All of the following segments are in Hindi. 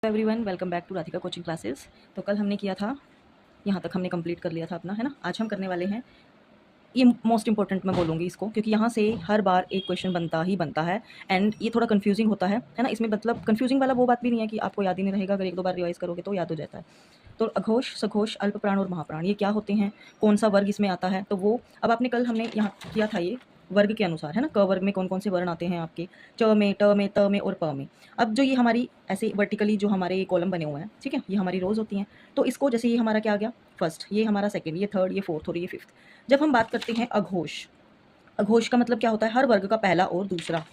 Everyone, welcome back to Radhika coaching classes. तो कल हमने किया था, यहाँ तक हमने कंप्लीट कर लिया था अपना, है ना। आज हम करने वाले हैं, ये मोस्ट इंपॉर्टेंट मैं बोलूँगी इसको, क्योंकि यहाँ से हर बार एक क्वेश्चन बनता ही बनता है एंड ये थोड़ा कंफ्यूजिंग होता है ना। इसमें मतलब कंफ्यूजिंग वाला वो बात भी नहीं है कि आपको याद ही नहीं रहेगा, अगर एक दो बार रिवाइज करोगे तो याद हो जाता है। तो अघोष, सघोष, अल्पप्राण और महाप्राण ये क्या होते हैं, कौन सा वर्ग इसमें आता है, तो वो अब आपने कल हमने यहाँ किया था ये वर्ग के अनुसार, है ना। क वर्ग में कौन कौन से वर्ण आते हैं आपके, च में, ट में, त में और प में। अब जो ये हमारी ऐसे वर्टिकली जो हमारे कॉलम बने हुए हैं, ठीक है, ये हमारी रोज होती हैं। तो इसको जैसे ये हमारा क्या आ गया फर्स्ट, ये हमारा सेकंड, ये थर्ड, ये फोर्थ और ये फिफ्थ। जब हम बात करते हैं अघोष, अघोष का मतलब क्या होता है, हर वर्ग का पहला और दूसरा।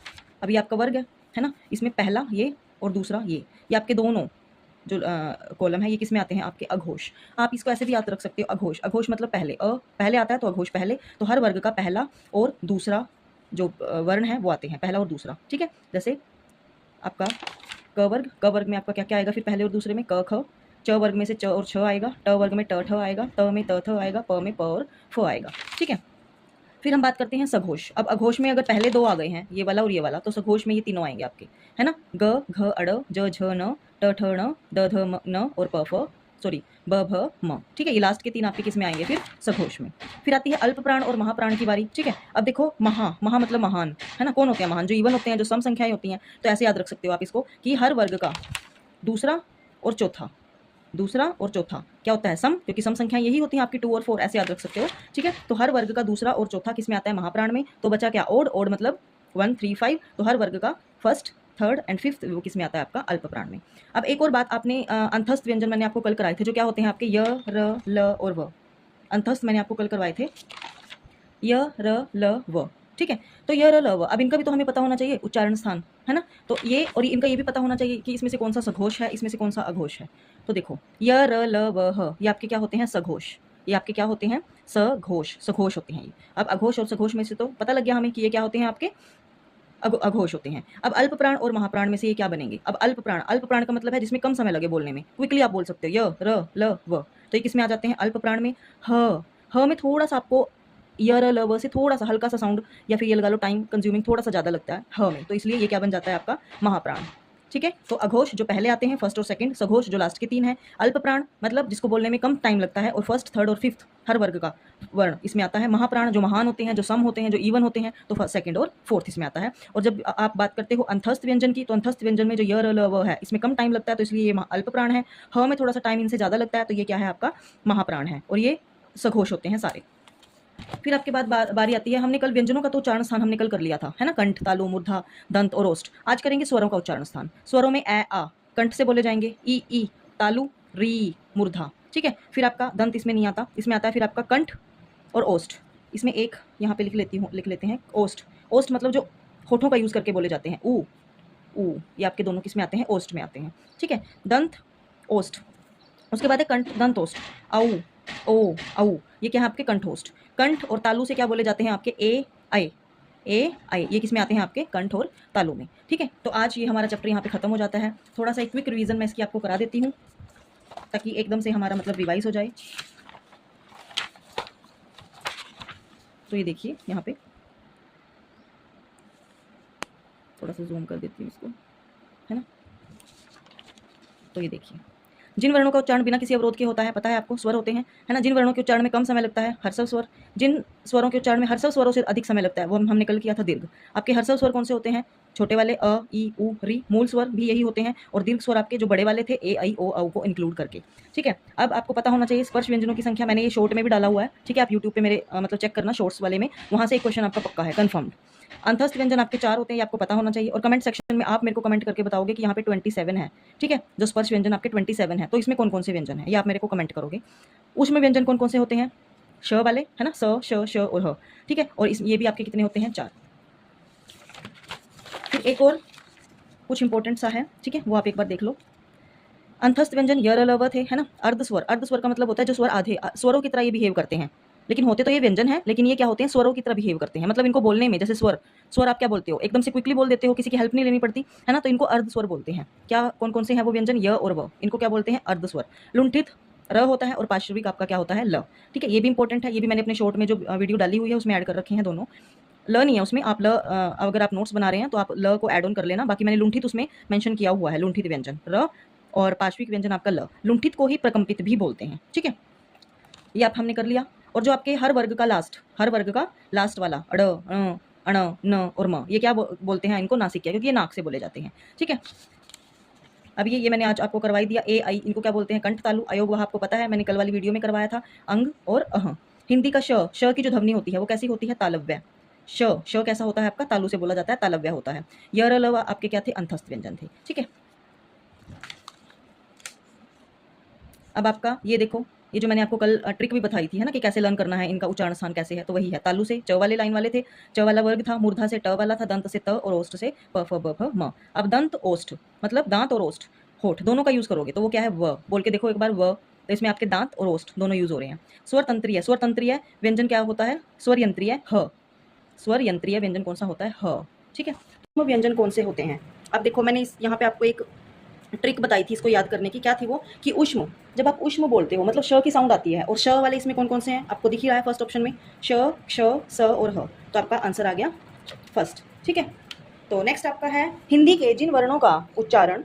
अभी आपका वर्ग है ना, इसमें पहला ये और दूसरा ये आपके दोनों जो कॉलम है ये किस में आते हैं आपके अघोष। आप इसको ऐसे भी याद रख सकते हो, अघोष, अघोष मतलब पहले, पहले आता है तो अघोष पहले, तो हर वर्ग का पहला और दूसरा जो वर्ण है वो आते हैं, पहला और दूसरा, ठीक है। जैसे आपका क वर्ग में आपका क्या क्या आएगा फिर पहले और दूसरे में, क ख। च वर्ग में से च और छ आएगा, ट वर्ग में ट ठ आएगा, त में त थ आएगा, प में प और फ आएगा, ठीक है। फिर हम बात करते हैं सघोष। अब अघोष में अगर पहले दो आ गए हैं, ये वाला और ये वाला, तो सघोष में ये तीनों आएंगे आपके, है ना। ग घ अड़, ज झ न, ट ठ न, द ध म न और प फ, सॉरी ब भ म, ठीक है। ये लास्ट के तीन आपके किस में आएंगे फिर, सघोष में। फिर आती है अल्पप्राण और महाप्राण की बारी, ठीक है। अब देखो महा मतलब महान, है ना। कौन होते हैं महान, जो इवन होते हैं, जो सम संख्याएं होती हैं। तो ऐसे याद रख सकते हो आप इसको कि हर वर्ग का दूसरा और चौथा, दूसरा और चौथा क्या होता है, सम, क्योंकि सम संख्या यही होती है आपकी 2 और 4, ऐसे याद रख सकते हो, ठीक है। तो हर वर्ग का दूसरा और चौथा किस में आता है, महाप्राण में। तो बचा क्या, ओड, ओड मतलब 1 3 5, तो हर वर्ग का फर्स्ट, थर्ड एंड फिफ्थ वो किस में आता है आपका, अल्पप्राण में। अब एक और बात, आपने अंतस्थ व्यंजन मैंने आपको कल कराए थे, जो क्या होते हैं आपके य र ल और व। अंतस्थ मैंने आपको कल करवाए थे, य र ल व, ठीक है। तो य र ल व, अब इनका भी तो हमें पता होना चाहिए उच्चारण स्थान, है ना। तो ये और इनका ये भी पता होना चाहिए कि इसमें से कौन सा सघोष है, इसमें से कौन सा अघोष है। तो देखो य र ल व ह, ये आपके क्या होते हैं, सघोष। ये आपके क्या होते हैं, सघोष, सघोष होते हैं ये। अब अघोष और सघोष में से तो पता लग गया हमें कि ये क्या होते हैं आपके, अघोष होते हैं। अब अल्पप्राण और महाप्राण में से ये क्या बनेंगे, अब अल्पप्राण, अल्पप्राण का मतलब है जिसमें कम समय लगे बोलने में, क्विकली आप बोल सकते हो, य र ल व। तो ये किस में आ जाते हैं, अल्पप्राण में। ह में थोड़ा सा आपको य र ल व से थोड़ा सा हल्का सा साउंड, या फिर ये लगा लो टाइम कंज्यूमिंग थोड़ा सा ज़्यादा लगता है ह में, तो इसलिए ये क्या बन जाता है आपका, महाप्राण, ठीक है। तो अघोष जो पहले आते हैं फर्स्ट और सेकंड, सघोष जो लास्ट के तीन है, अल्पप्राण मतलब जिसको बोलने में कम टाइम लगता है और फर्स्ट, थर्ड और फिफ्थ हर वर्ग का वर्ण इसमें आता है, महाप्राण जो महान होते हैं, जो सम होते हैं, जो इवन होते हैं, तो फर्स्ट, सेकंड और फोर्थ इसमें आता है। और जब आप बात करते हो अंतस्थ व्यंजन की, तो अंतस्थ व्यंजन में जो य र ल व है इसमें कम टाइम लगता है, तो इसलिए ये अल्पप्राण है। ह में थोड़ा सा टाइम इनसे ज़्यादा लगता है, तो ये क्या है आपका, महाप्राण है, और ये सघोष होते हैं सारे। फिर आपके बाद बारी आती है, हमने कल व्यंजनों का तो उच्चारण स्थान हमने कल कर लिया था, है ना, कंठ, तालु, मूर्धा, दंत और ओष्ठ। आज करेंगे स्वरों का उच्चारण स्थान। स्वरों में ए आ कंठ से बोले जाएंगे, ई तालु, री मूर्धा, ठीक है। फिर आपका दंत इसमें नहीं आता, इसमें आता है फिर आपका कंठ और ओष्ठ। इसमें एक यहाँ पे लिख लेते हैं ओष्ठ। ओष्ठ मतलब जो होठों का यूज करके बोले जाते हैं, ऊ, ये आपके दोनों किस में आते हैं, ओष्ठ में आते हैं, ठीक है। दंत, ओष्ठ। उसके बाद है कंठ, दंत, ओष्ठ, औ औ, ये क्या है आपके कंठोष्ठ। कंठ और तालु से क्या बोले जाते हैं आपके, ए आई, ये किस में आते हैं आपके, कंठ और तालु में, ठीक है। तो आज ये हमारा चैप्टर यहाँ पे खत्म हो जाता है। थोड़ा सा एक क्विक रिवीजन मैं इसकी आपको करा देती हूँ, ताकि एकदम से हमारा मतलब रिवाइज हो जाए। तो ये देखिए यहाँ पे थोड़ा सा जूम कर देती हूँ इसको, है ना। तो ये देखिए, जिन वर्णों का उच्चारण बिना किसी अवरोध के होता है, पता है आपको, स्वर होते हैं, है ना। जिन वर्णों के उच्चारण में कम समय लगता है, हर्षव स्वर। जिन स्वरों के उच्चारण में हर्षव स्वरों से अधिक समय लगता है, वो हमने कल किया था दीर्घ। आपके हर्षव स्वर कौन से होते हैं, छोटे वाले अ ई उ री, मूल स्वर भी यही होते हैं, और दीर्घ स्वर आपके जो बड़े वाले थे, ए आई ओ औ को इंक्लूड करके, ठीक है। अब आपको पता होना चाहिए स्पर्श व्यंजनों की संख्या, मैंने ये शॉर्ट में भी डाला हुआ है, ठीक है। आप यूट्यूब पे मेरे मतलब चेक करना शॉर्ट्स वाले में, वहाँ से एक क्वेश्चन आपका पक्का है, कन्फर्म्ड। अंतस्थ व्यंजन आपके 4 होते हैं, ये आपको पता होना चाहिए। और कमेंट सेक्शन में आप मेरे को कमेंट करके बताओगे कि यहाँ पे 27 है, ठीक है। जो स्पर्श व्यंजन आपके 27 है, तो इसमें कौन कौन से व्यंजन है, ये आप मेरे को कमेंट करोगे। उसमें व्यंजन कौन कौन से होते हैं, श वाले, है ना, स श और ह, ठीक है। और ये भी आपके कितने होते हैं, 4। फिर एक और कुछ इंपॉर्टेंट सा है, ठीक है, वो आप एक बार देख लो। अंतस्थ व्यंजन य र ल व थे, है ना। अर्धस्वर, अर्धस्वर का मतलब होता है जो स्वर आधे स्वरों की तरह ये बिहेव करते हैं, लेकिन होते तो ये व्यंजन है, लेकिन ये क्या होते हैं, स्वरों की तरह बिहेव करते हैं। मतलब इनको बोलने में, जैसे स्वर आप क्या बोलते हो, एकदम से क्विकली बोल देते हो, किसी की हेल्प नहीं लेनी पड़ती, है ना। तो इनको अर्धस्वर बोलते हैं। क्या कौन कौन से हैं वो व्यंजन, य और व, इनको क्या बोलते हैं, अर्धस्वर। लुंठित र होता है और पार्श्विक आपका क्या होता है, ल, ठीक है। ये भी इंपॉर्टेंट है, ये भी मैंने अपने शॉर्ट में जो वीडियो डाली हुई है उसमें ऐड कर रखे हैं दोनों। ल नहीं है उसमें, आप ल अगर आप नोट्स बना रहे हैं तो आप ल को ऐड ऑन कर लेना। बाकी मैंने लुंठित उसमें मेंशन किया हुआ है, लुंठित व्यंजन र और पाश्विक व्यंजन आपका ल। लुंठित को ही प्रकंपित भी बोलते हैं, ठीक है। ये आप हमने कर लिया। और जो आपके हर वर्ग का लास्ट वाला अड़, अण, न और म, ये क्या बोलते हैं इनको? नासिक्या, क्योंकि ये नाक से बोले जाते हैं, ठीक है। अब ये मैंने आज आपको करवाई दिया। ए आई इनको क्या बोलते हैं? कंठ तालु। अयोग वह आपको पता है, मैंने कल वाली वीडियो में करवाया था। अंग और अह। हिंदी का श की जो ध्वनि होती है वो कैसी होती है? तालव्य। श कैसा होता है आपका? तालु से बोला जाता है, तालव्य होता है। य र ल आपके क्या थे? अंतस्थ व्यंजन थे, ठीक है। अब आपका ये देखो, ये जो मैंने आपको कल ट्रिक भी बताई थी, है ना, कि कैसे लर्न करना है, इनका उच्चारण स्थान कैसे है, तो वही है। तालु से च वाले लाइन वाले थे, च वाला वर्ग था, मूर्धा से ट वाला था, दंत से त और ओष्ठ से प फ ब फ म। अब दंत ओष्ठ मतलब दांत और ओष्ठ, होठ दोनों का यूज करोगे तो वो क्या है? व। बोल के देखो एक बार, व। तो इसमें आपके दांत और ओष्ठ दोनों यूज हो रहे हैं। स्वर तंत्रीय, स्वर तंत्रीय व्यंजन क्या होता है? स्वर यंत्रीय ह। स्वर यंत्रीय व्यंजन कौन सा होता है? ह, ठीक है। व्यंजन कौन से होते हैं? अब देखो मैंने यहाँ पे आपको एक ट्रिक बताई थी इसको याद करने की। क्या थी वो? कि उष्म, जब आप उष्म बोलते हो मतलब श की साउंड आती है, और श वाले इसमें कौन कौन से हैं आपको दिख ही रहा है फर्स्ट ऑप्शन में, श, क्ष, स और ह। तो आपका आंसर आ गया फर्स्ट, ठीक है। तो नेक्स्ट आपका है, हिंदी के जिन वर्णों का उच्चारण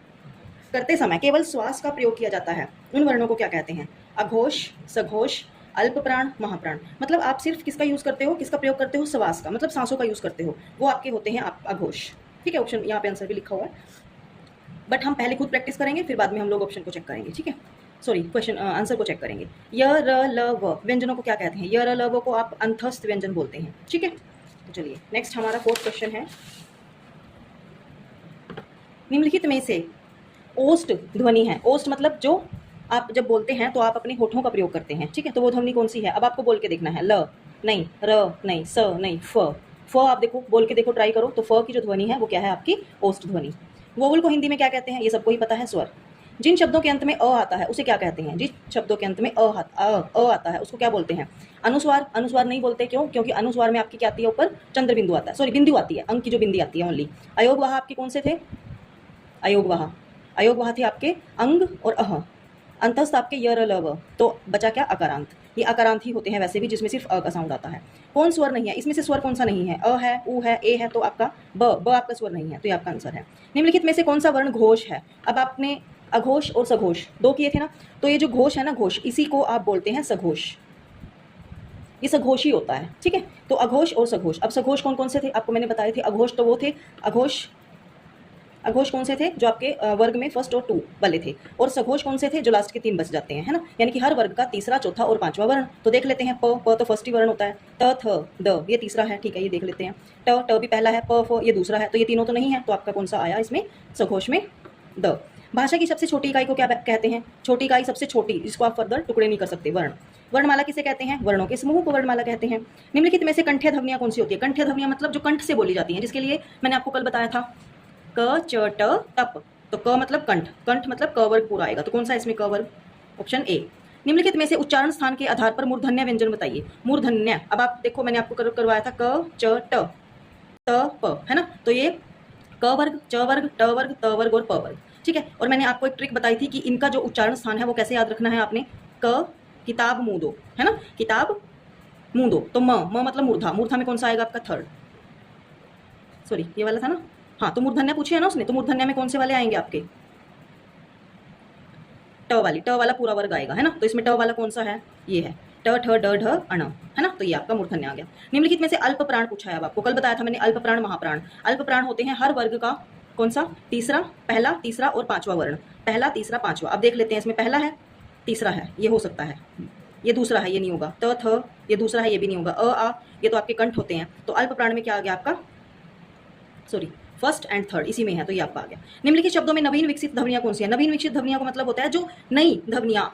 करते समय केवल श्वास का प्रयोग किया जाता है, उन वर्णों को क्या कहते हैं? अघोष, सघोष, अल्प प्राण, महाप्राण। मतलब आप सिर्फ किसका यूज करते हो, किसका प्रयोग करते हो? श्वास का, मतलब सांसों का यूज करते हो, वो आपके होते हैं अघोष, ठीक है। ऑप्शन यहाँ पे आंसर भी लिखा हुआ है, बट हम पहले खुद प्रैक्टिस करेंगे, फिर बाद में हम लोग ऑप्शन को चेक करेंगे, ठीक है। सॉरी, क्वेश्चन आंसर को चेक करेंगे। य र ल व व्यंजनों को क्या कहते हैं? य र ल व को आप अंतस्थ व्यंजन बोलते हैं, ठीक है। तो चलिए नेक्स्ट हमारा फोर्थ क्वेश्चन है, निम्नलिखित में से ओष्ठ ध्वनि है। ओष्ठ मतलब जो आप जब बोलते हैं तो आप अपने होठों का प्रयोग करते हैं, ठीक है। तो वो ध्वनि कौन सी है? अब आपको बोल के देखना है। ल नहीं, र नहीं, स नहीं, फ आप देखो, बोल के देखो, ट्राई करो। तो फ की जो ध्वनि है वो क्या है? आपकी ओष्ठ ध्वनि। वोवल को हिंदी में क्या कहते हैं? ये सबको ही पता है, स्वर। जिन शब्दों के अंत में अ आता है उसे क्या कहते हैं? जिस शब्दों के अंत में अ आता है उसको क्या बोलते हैं? अनुस्वार। अनुस्वार नहीं बोलते, क्यों? क्योंकि अनुस्वार में आपकी क्या आती है? ऊपर चंद्र बिंदु आता है, सॉरी बिंदु आती है, अंक की जो बिंदी आती है ओनली। अयोग वहा आपके कौन से थे? अयोग वहा थे आपके अंग और अह। अंतस्थ आपके य र ल व। तो बचा क्या? अकारांत। ये अकारांत ही होते हैं वैसे भी, जिसमें सिर्फ अ का साउंड आता है। कौन स्वर नहीं है इसमें से? स्वर कौन सा नहीं है? अ है, उ है, ए है, तो आपका ब आपका स्वर नहीं है, तो ये आपका आंसर है। निम्नलिखित में से कौन सा वर्ण घोष है? अब आपने अघोष और सघोष दो किए थे ना, तो ये जो घोष है ना, घोष, इसी को आप बोलते हैं सघोष। ये सघोष ही होता है, ठीक है। तो अघोष और सघोष। अब सघोष कौन कौन से थे आपको मैंने बताए थे? अघोष तो वो थे, अघोष कौन से थे? जो आपके वर्ग में फर्स्ट और 2 वाले थे। और सघोष कौन से थे? जो लास्ट के 3 बच जाते हैं, है ना। यानी कि हर वर्ग का तीसरा, चौथा और 5वां वर्ण। तो देख लेते हैं। प तो फर्स्ट ही वर्ण होता है। त, थ, द ये तीसरा है, ठीक है, ये देख लेते हैं। ट भी पहला है, प, फ ये दूसरा है, तो ये तीनों तो नहीं है, तो आपका कौन सा आया इसमें? सघोष में द। भाषा की सबसे छोटी इकाई को क्या कहते हैं? छोटी इकाई सबसे छोटी, जिसको आप फर्दर टुकड़े नहीं कर सकते, वर्ण। वर्णमाला किसे कहते हैं? वर्णों के समूह को वर्णमाला कहते हैं। निम्नलिखित में से कंठ्य ध्वनियां कौन सी होती है? कंठ्य ध्वनियां मतलब जो कंठ से बोली जाती हैं, जिसके लिए मैंने आपको कल बताया था, क, च, ट, तप। तो क मतलब कंठ, कंठ मतलब क वर्ग पूरा आएगा, तो कौन सा इसमें क वर्ग? Option A. निम्नलिखित में से उच्चारण स्थान के आधार पर मूर्धन्य व्यंजन बताइए। मूर्धन्य, अब आप देखो मैंने आपको करवाया था क, च, ट, त, प, है ना। तो ये क वर्ग, च वर्ग, ट वर्ग, त वर्ग और प वर्ग, ठीक है। और मैंने आपको एक ट्रिक बताई थी कि इनका जो उच्चारण स्थान है वो कैसे याद रखना है आपने? क किताब मुंह दो, है ना, किताब मुंह दो। तो म मतलब मूर्धा, मूर्धा में कौन सा आएगा आपका? थर्ड, सॉरी ये वाला था ना, हाँ। तो मूर्धन्य पूछे है ना उसने, तो मूर्धन्य में कौन से वाले आएंगे आपके? ट वाली, ट वाला पूरा वर्ग आएगा, है ना। तो इसमें ट वाला कौन सा है? ये है, ट, ठ, ड, ढ, अण, है ना। तो ये आपका मूर्धन्य आ गया। निम्नलिखित में से अल्प प्राण पूछा है, अब आपको कल बताया था मैंने, अल्प प्राण, महाप्राण। अल्प प्राण होते हैं हर वर्ग का कौन सा? तीसरा, पहला, तीसरा और 5वां वर्ण। पहला, तीसरा, 5वां। अब देख लेते हैं, इसमें पहला है, तीसरा है, ये हो सकता है, ये दूसरा है, ये नहीं होगा। त, थ ये दूसरा है, ये भी नहीं होगा। अ, आ ये तो आपके कंठ होते हैं। तो अल्प प्राण में क्या आ गया आपका? सॉरी, फर्स्ट एंड थर्ड इसी में है, तो ये आपका आ गया। निम्नलिखित शब्दों में नवीन विकसित ध्वनियां कौन सी है? नवीन विकसित ध्वनियां का मतलब होता है जो नई ध्वनियां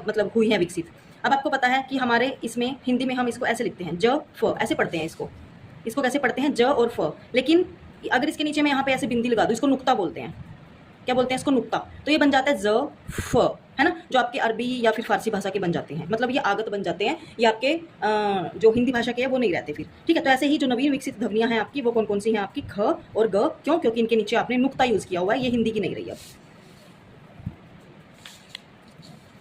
मतलब हुई हैं विकसित। अब आपको पता है कि हमारे इसमें हिंदी में हम इसको ऐसे लिखते हैं, ज, फ, ऐसे पढ़ते हैं इसको कैसे पढ़ते हैं? ज और फ। लेकिन अगर इसके नीचे मैं यहाँ पे ऐसे बिंदी लगा दूँ, इसको नुक्ता बोलते हैं। क्या बोलते हैं इसको? नुक्ता। तो ये बन जाता है ज, फ, है ना, जो आपके अरबी या फिर फारसी भाषा के बन जाते हैं, मतलब ये आगत बन जाते हैं, ये आपके जो हिंदी भाषा के हैं वो नहीं रहते फिर, ठीक है। तो ऐसे ही जो नवीन विकसित ध्वनियां हैं आपकी, वो कौन कौन सी हैं आपकी? ख और ग। क्यों? क्योंकि इनके नीचे आपने नुक्ता यूज किया हुआ है, ये हिंदी की नहीं रही अब।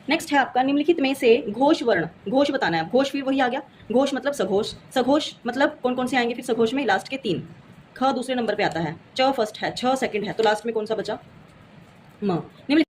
नेक्स्ट है आपका, निम्नलिखित में से घोष वर्ण, घोष बताना है। घोष फिर वही आ गया, घोष मतलब सघोष। सघोष मतलब कौन कौन से आएंगे फिर सघोष में? लास्ट के 3। ख दूसरे नंबर पे आता है, च फर्स्ट है, छ सेकंड है, तो लास्ट में कौन सा बचा? म। निम्नलिखित